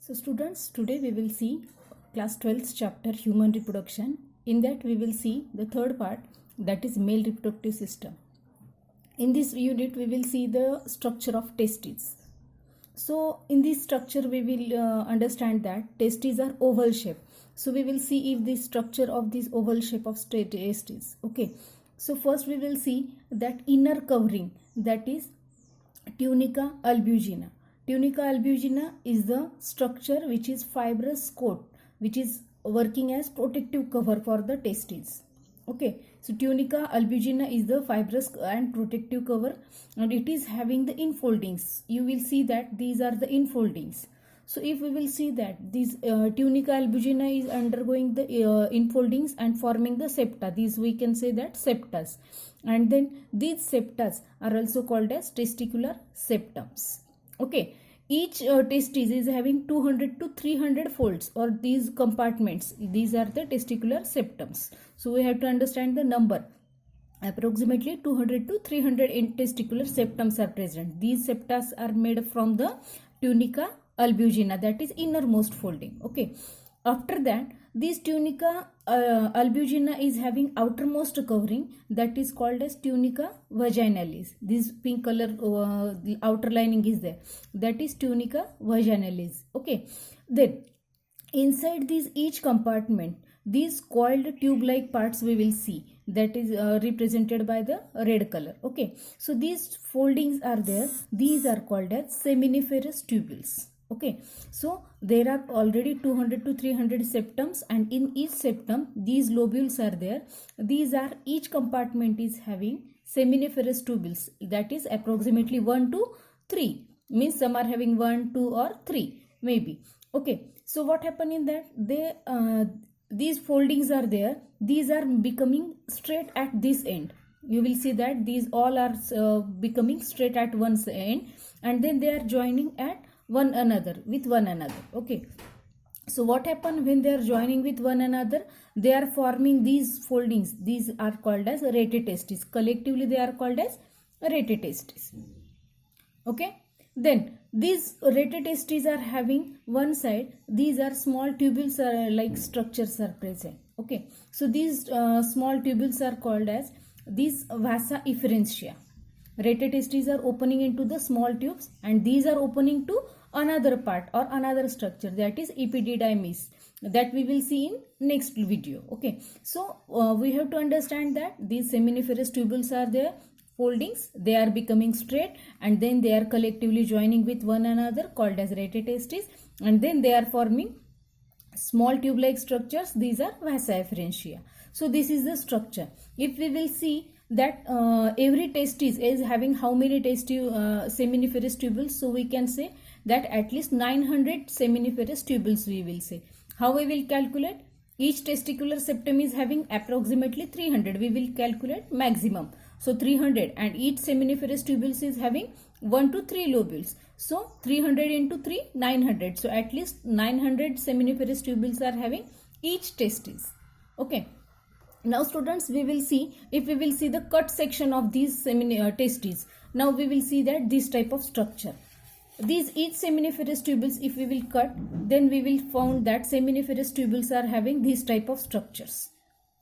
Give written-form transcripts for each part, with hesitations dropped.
So students, today we will see class 12th chapter human reproduction. In that we will see the third part, that is male reproductive system. In this unit we will see the structure of testes. So in this structure we will understand that testes are oval shape. So we will see if the structure of this oval shape of testes. Okay. So first we will see that inner covering, that is tunica albugina. Tunica albugina is the structure which is fibrous coat which is working as protective cover for the testes. Okay, so tunica albugina is the fibrous and protective cover, and it is having the infoldings. You will see that these are the infoldings. So if we will see that this tunica albugina is undergoing the infoldings and forming the septa, these we can say that septas, and then these septas are also called as testicular septums. Okay, each testis is having 200 to 300 folds, or these compartments. These are the testicular septums. So we have to understand the number. Approximately 200 to 300 testicular septums are present. These septas are made from the tunica albugina, that is innermost folding. Okay, after that this tunica albugina is having outermost covering, that is called as tunica vaginalis. This pink color the outer lining is there, that is tunica vaginalis. Okay, then inside this each compartment, these coiled tube like parts we will see, that is represented by the red color. Okay, so these foldings are there. These are called as seminiferous tubules. Okay, so there are already 200 to 300 septums, and in each septum these lobules are there. These are, each compartment is having seminiferous tubules, that is approximately 1 to 3, means some are having 1, 2 or 3 maybe. Okay, so what happened in that, they these foldings are there. These are becoming straight at this end. You will see that these all are becoming straight at one end, and then they are joining at one another with one another. Okay, so what happened when they are joining with one another, they are forming these foldings. These are called as rete testis. Collectively they are called as rete testis. Okay, then these rete testis are having one side, these are small tubules like structures are present. Okay, so these small tubules are called as these vasa efferentia. Rete testes are opening into the small tubes, and these are opening to another part or another structure, that is epididymis, that we will see in next video. Okay, so we have to understand that these seminiferous tubules are there, foldings, they are becoming straight, and then they are collectively joining with one another called as rete testis, and then they are forming small tube like structures. These are vasa efferentia. So this is the structure. If we will see that every testis is having how many seminiferous tubules, so we can say that at least 900 seminiferous tubules we will say. How we will calculate? Each testicular septum is having approximately 300. We will calculate maximum. So 300, and each seminiferous tubules is having 1 to 3 lobules. So 300 into 3, 900. So at least 900 seminiferous tubules are having each testis. Okay. Now students, we will see, if we will see the cut section of these testes, now we will see that this type of structure. These each seminiferous tubules, if we will cut, then we will found that seminiferous tubules are having these type of structures.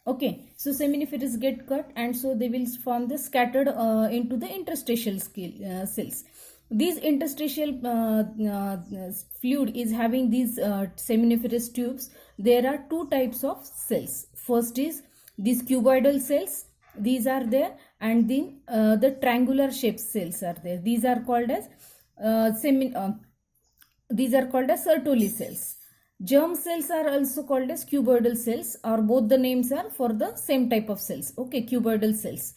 Okay, so seminiferous get cut, and so they will form the scattered into the interstitial cells. These interstitial fluid is having these seminiferous tubes. There are two types of cells. First is these cuboidal cells, these are there, and then the triangular shaped cells are there. These are called as Sertoli cells. Germ cells are also called as cuboidal cells, or both the names are for the same type of cells. Okay, cuboidal cells.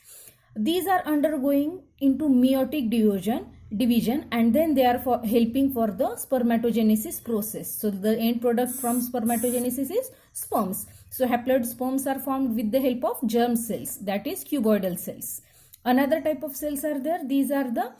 These are undergoing into meiotic division, and then they are helping for the spermatogenesis process. So the end product from spermatogenesis is sperms. So haploid sperms are formed with the help of germ cells, that is cuboidal cells. Another type of cells are there. These are the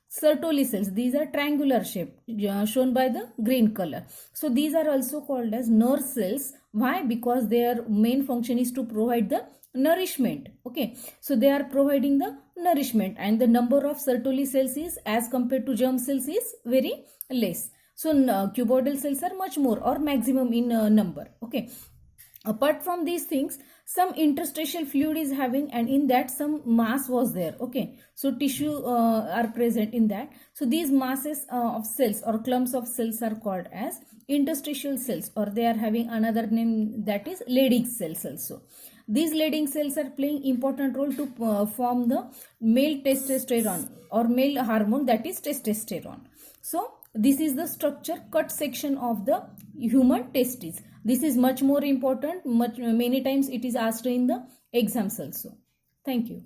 Sertoli cells. These are triangular shape, shown by the green color. So these are also called as nerve cells. Why? Because their main function is to provide the nourishment. Okay, so they are providing the nourishment, and the number of Sertoli cells is, as compared to germ cells, is very less. So cuboidal cells are much more or maximum in number. Okay, apart from these things, some interstitial fluid is having, and in that some mass was there. Okay, so tissue are present in that. So these masses of cells or clumps of cells are called as interstitial cells, or they are having another name, that is Leydig cells also. These Leydig cells are playing important role to form the male testosterone or male hormone, that is testosterone. So this is the structure cut section of the human testes. This is much more important. Many times it is asked in the exams also. Thank you.